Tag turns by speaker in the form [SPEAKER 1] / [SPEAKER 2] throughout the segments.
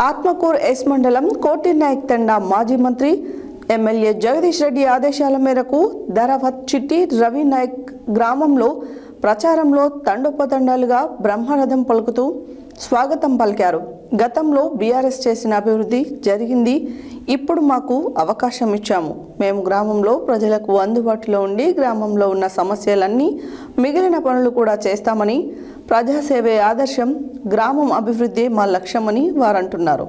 [SPEAKER 1] Atmakur yes మండలం కోటినాయక్ తండా మాజీ మంత్రి ఎమ్మెల్యే జగదీష్ రెడ్డి ఆదేశాల మేరకు ధరవత్ చిట్టి రవి నాయక్ గ్రామంలో ప్రచారంలో తండోపతండాలుగా బ్రహ్మరథం పలుకుతూ స్వాగతం పలికారు. గతంలో బీఆర్ఎస్ చేసిన అభివృద్ధి జరిగింది, ఇప్పుడు మాకు అవకాశం ఇచ్చాము. మేము గ్రామంలో ప్రజలకు అందుబాటులో ఉండి గ్రామంలో ఉన్న సమస్యలన్నీ మిగిలిన పనులు కూడా చేస్తామని, ప్రజాసేవే ఆదర్శం, గ్రామం అభివృద్ధి మా లక్ష్యమని వారంటున్నారు.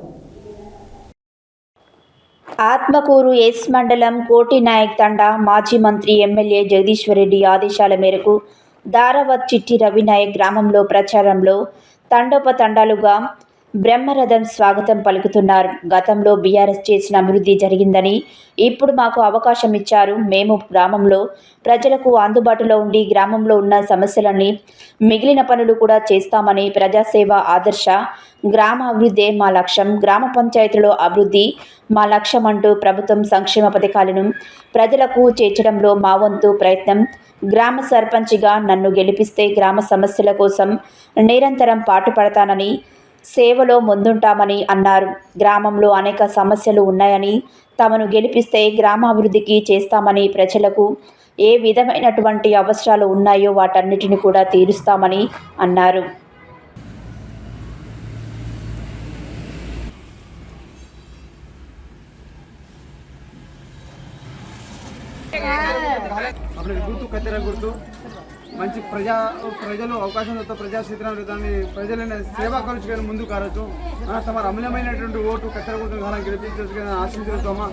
[SPEAKER 2] ఆత్మకూరు ఎస్ మండలం కోటినాయక్ తండా మాజీ మంత్రి ఎమ్మెల్యే జగదీశ్వర్ రెడ్డి ఆదేశాల మేరకు ధారావత్ చిట్టి రవినాయక్ గ్రామంలో ప్రచారంలో తండోపతండాలుగా బ్రహ్మరథం స్వాగతం పలుకుతున్నారు. గతంలో బీఆర్ఎస్ చేసిన అభివృద్ధి జరిగిందని, ఇప్పుడు మాకు అవకాశం ఇచ్చారు. మేము గ్రామంలో ప్రజలకు అందుబాటులో ఉండి గ్రామంలో ఉన్న సమస్యలన్నీ మిగిలిన పనులు కూడా చేస్తామని, ప్రజాసేవ ఆదర్శ, గ్రామ అభివృద్ధి మా లక్ష్యం, గ్రామ పంచాయతీలో అభివృద్ధి మా లక్ష్యం అంటూ ప్రభుత్వం సంక్షేమ పథకాలను ప్రజలకు చేర్చడంలో మా వంతు ప్రయత్నం. గ్రామ సర్పంచ్గా నన్ను గెలిపిస్తే గ్రామ సమస్యల కోసం నిరంతరం పాటుపడతానని, సేవలో ముందుంటామని అన్నారు. గ్రామంలో అనేక సమస్యలు ఉన్నాయని, తమను గెలిపిస్తే గ్రామాభివృద్ధికి చేస్తామని, ప్రజలకు ఏ విధమైనటువంటి అవసరాలు ఉన్నాయో వాటన్నిటిని కూడా తీరుస్తామని అన్నారు.
[SPEAKER 3] గుర్తు మంచి ప్రజలు అవకాశం దొరికితే ప్రజాక్షేత్రంలో దాన్ని ప్రజలైన సేవా కలుసుకొని ముందుకు కారచ్చు. తమ అమూల్యమైనటువంటి ఓటు కత్తెర గుర్తు కాలం గెలిపించుకొని ఆశించుతామా.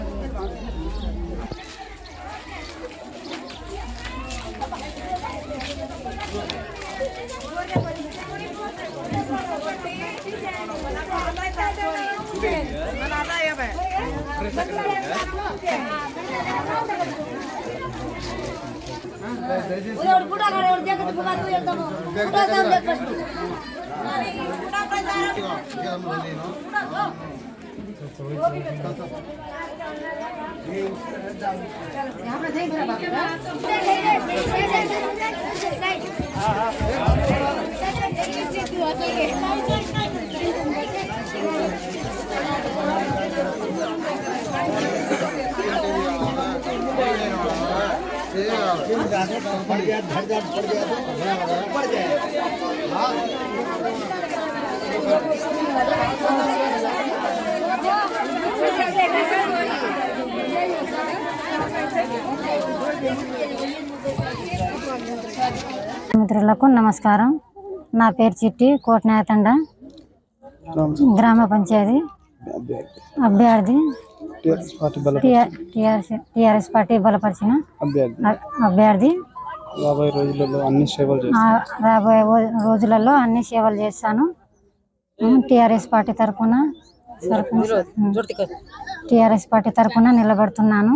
[SPEAKER 4] మిత్రులకు నమస్కారం. నా పేరు చిట్టి, కోటినాయక్ తండా గ్రామ పంచాయతీ అభ్యర్థి, టిఆర్ఎస్ పార్టీ బలపరిచిన అభ్యర్థి. రాబోయే రోజులలో అన్ని సేవలు చేస్తాను. టిఆర్ఎస్ పార్టీ తరఫున నిలబడుతున్నాను.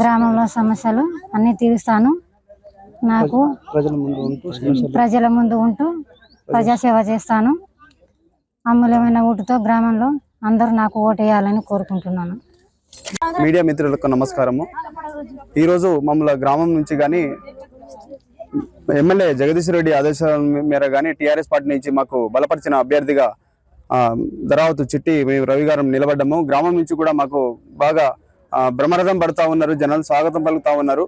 [SPEAKER 4] గ్రామంలో సమస్యలు అన్ని తీరుస్తాను. నాకు ప్రజల ముందు ఉంటూ ప్రజాసేవ చేస్తాను. అమూల్యమైన ఓటుతో గ్రామంలో అందరూ నాకు ఓటు వేయాలని కోరుకుంటున్నాను.
[SPEAKER 3] మీడియా మిత్రులకు నమస్కారము. ఈరోజు మమ్మల్ని గ్రామం నుంచి కానీ ఎమ్మెల్యే జగదీష్ రెడ్డి ఆదేశాల మేర కానీ టీఆర్ఎస్ పార్టీ నుంచి మాకు బలపరిచిన అభ్యర్థిగా ధరావత్ చిట్టి మేము రవి గారు నిలబడ్డాము. గ్రామం నుంచి కూడా మాకు బాగా బ్రహ్మరథం పడుతూ ఉన్నారు, జనాలు స్వాగతం పలుకుతూ ఉన్నారు.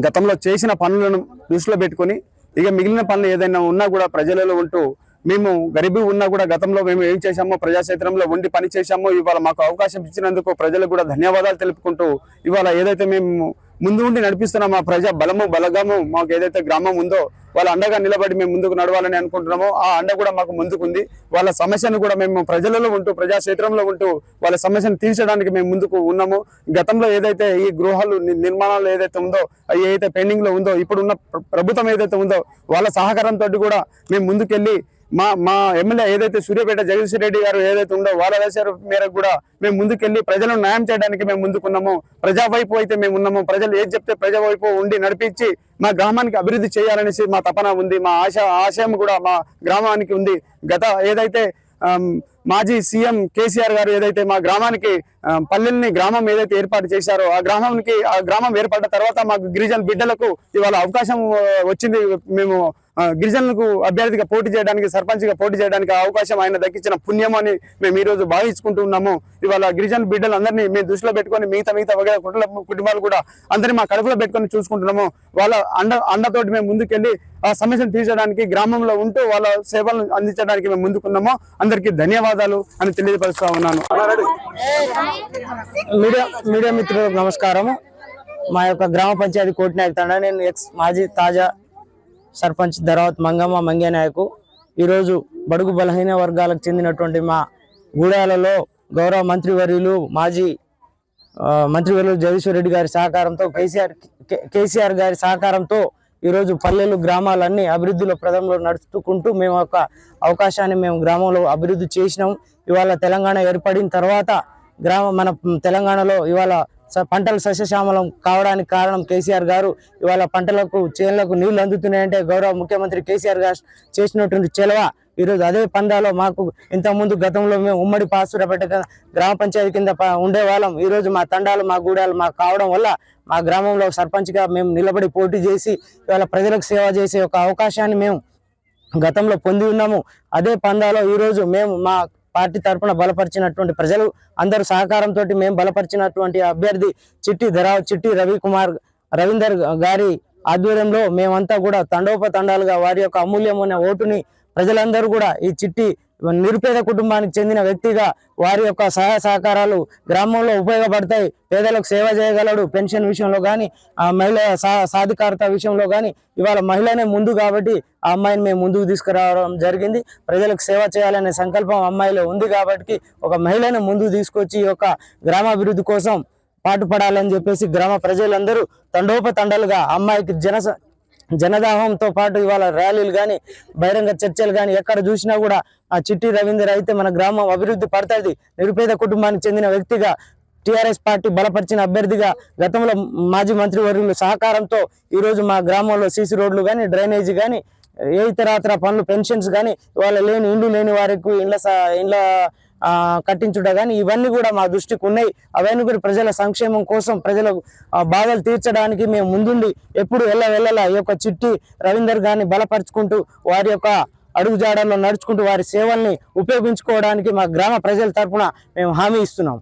[SPEAKER 3] గతంలో చేసిన పనులను దృష్టిలో పెట్టుకొని ఇక మిగిలిన పనులు ఏదైనా ఉన్నా కూడా ప్రజలలో ఉంటూ, మేము గరీబీ ఉన్నా కూడా గతంలో మేము ఏం చేశామో ప్రజాక్షేత్రంలో ఉండి పని చేశామో, ఇవాళ మాకు అవకాశం ఇచ్చినందుకు ప్రజలకు కూడా ధన్యవాదాలు తెలుపుకుంటూ, ఇవాళ ఏదైతే మేము ముందు ఉండి నడిపిస్తున్నాం ఆ ప్రజా బలగము మాకు ఏదైతే గ్రామం ఉందో వాళ్ళ అండగా నిలబడి మేము ముందుకు నడవాలని అనుకుంటున్నామో ఆ అండ కూడా మాకు ముందుకుంది. వాళ్ళ సమస్యను కూడా మేము ప్రజలలో ఉంటూ ప్రజాక్షేత్రంలో ఉంటూ వాళ్ళ సమస్యను తీర్చడానికి మేము ముందుకు ఉన్నాము. గతంలో ఏదైతే ఈ గృహాలు నిర్మాణాలు ఏదైతే ఉందో అవి ఏదైతే పెండింగ్ లో ఉందో ఇప్పుడున్న ప్రభుత్వం ఏదైతే ఉందో వాళ్ళ సహకారంతో కూడా మేము ముందుకెళ్ళి మా ఎమ్మెల్యే ఏదైతే సూర్యాపేట జగదీష్ రెడ్డి గారు ఏదైతే ఉందో వాళ్ళ ఆదేశాల మేరకు కూడా మేము ముందుకెళ్ళి ప్రజలను న్యాయం చేయడానికి మేము ముందుకున్నాము. ప్రజా వైపు అయితే మేము ఉన్నాము. ప్రజలు ఏది చెప్తే ప్రజా వైపు ఉండి నడిపించి మా గ్రామానికి అభివృద్ధి చేయాలనేసి మా తపన ఉంది. మా ఆశయం కూడా మా గ్రామానికి ఉంది. ఏదైతే మాజీ సీఎం కేసీఆర్ గారు ఏదైతే మా గ్రామానికి పల్లెల్ని గ్రామం ఏదైతే ఏర్పాటు చేశారో ఆ గ్రామం ఏర్పడిన తర్వాత మాకు గిరిజన బిడ్డలకు ఇవాళ అవకాశం వచ్చింది. మేము గిరిజనులకు అభ్యర్థిగా పోటీ చేయడానికి, సర్పంచ్గా పోటీ చేయడానికి అవకాశం ఆయన దక్కించిన పుణ్యం అని మేము ఈ రోజు భావించుకుంటూ ఉన్నాము. ఇవాళ గిరిజన బిడ్డలందరినీ మేము దృష్టిలో పెట్టుకొని మిగతా కుటుంబాలు కూడా అందరినీ మా కడుపులో పెట్టుకొని చూసుకుంటున్నాము. వాళ్ళ అండతోటి మేము ముందుకెళ్ళి ఆ సమస్యను తీర్చడానికి, గ్రామంలో ఉంటూ వాళ్ళ సేవలను అందించడానికి మేము ముందుకున్నాము. అందరికీ ధన్యవాదాలు అని తెలియపరుస్తా ఉన్నాను.
[SPEAKER 5] మీడియా మిత్రులకు నమస్కారము. మా యొక్క గ్రామ పంచాయతీ కోటినాయక్ తండా, నేను మాజీ తాజా సర్పంచ్ ధరావత్ మంగే నాయకు. ఈరోజు బడుగు బలహీన వర్గాలకు చెందినటువంటి మా గూడాలలో గౌరవ మాజీ మంత్రివర్యులు జగదీశ్వర్ రెడ్డి గారి సహకారంతో, కేసీఆర్ గారి సహకారంతో ఈరోజు పల్లెలు గ్రామాలన్నీ అభివృద్ధిలో ప్రథమంలో నడుచుకుంటూ మేము ఒక అవకాశాన్ని మేము గ్రామంలో అభివృద్ధి చేసినాం. ఇవాళ తెలంగాణ ఏర్పడిన తర్వాత మన తెలంగాణలో ఇవాళ పంటలు సస్యశ్యామలం కావడానికి కారణం కేసీఆర్ గారు. ఇవాళ పంటలకు చేనులకు నీళ్లు అందుతున్నాయంటే గౌరవ ముఖ్యమంత్రి కేసీఆర్ గారు చేసినటువంటి చెలవ. ఈరోజు అదే పందాలో మాకు ఇంతకుముందు గతంలో మేము ఉమ్మడి పాసురపేట గ్రామ పంచాయతీ కింద ఉండేవాళ్ళం. ఈరోజు మా తండాలు, మా గూడాలు మాకు కావడం వల్ల మా గ్రామంలో సర్పంచ్గా మేము నిలబడి పోటీ చేసి ఇవాళ ప్రజలకు సేవ చేసే ఒక అవకాశాన్ని మేము గతంలో పొంది ఉన్నాము. అదే పందాలో ఈరోజు మేము మా పార్టీ తరఫున బలపరిచినటువంటి ప్రజలు అందరూ సహకారంతో మేము బలపరిచినటువంటి అభ్యర్థి చిట్టి రవీందర్ గారి ఆధ్వర్యంలో మేమంతా కూడా తండోపతండాలుగా వారి యొక్క అమూల్యమైన ఓటుని ప్రజలందరూ కూడా ఈ చిట్టి నిరుపేద కుటుంబానికి చెందిన వ్యక్తిగా వారి యొక్క సహాయ సహకారాలు గ్రామంలో ఉపయోగపడతాయి. పేదలకు సేవ చేయగలడు. పెన్షన్ విషయంలో కానీ, మహిళా సాధికారత విషయంలో కానీ ఇవాళ మహిళనే ముందు కాబట్టి ఆ అమ్మాయిని మేము ముందుకు తీసుకురావడం జరిగింది. ప్రజలకు సేవ చేయాలనే సంకల్పం అమ్మాయిలో ఉంది కాబట్టి ఒక మహిళను ముందుకు తీసుకొచ్చి ఈ యొక్క గ్రామాభివృద్ధి కోసం పాటుపడాలని చెప్పేసి గ్రామ ప్రజలందరూ తండోపతండాలుగా అమ్మాయికి జనదాహంతో పాటు ఇవాళ ర్యాలీలు కానీ, బహిరంగ చర్చలు కానీ ఎక్కడ చూసినా కూడా ఆ చిట్టి రవీందర్ అయితే మన గ్రామం అభివృద్ధి పడుతుంది. నిరుపేద కుటుంబానికి చెందిన వ్యక్తిగా, టీఆర్ఎస్ పార్టీ బలపరిచిన అభ్యర్థిగా, గతంలో మాజీ మంత్రివర్యుల సహకారంతో ఈరోజు మా గ్రామంలో సీసీ రోడ్లు కానీ, డ్రైనేజీ కానీ, ఏ ఇతర పనులు, పెన్షన్స్ కానీ, ఇవాళ ఇండ్లు లేని వారికి ఇండ్ల కట్టించుట కానీ ఇవన్నీ కూడా మా దృష్టికి ఉన్నాయి. అవన్నీ కూడా ప్రజల సంక్షేమం కోసం, ప్రజల బాధలు తీర్చడానికి మేము ముందుండి ఎప్పుడు వెళ్ళలా ఈ యొక్క చిట్టి రవీందర్ గారిని బలపరుచుకుంటూ వారి యొక్క అడుగుజాడల్లో నడుచుకుంటూ వారి సేవల్ని ఉపయోగించుకోవడానికి మా గ్రామ ప్రజల తరఫున మేము హామీ ఇస్తున్నాం.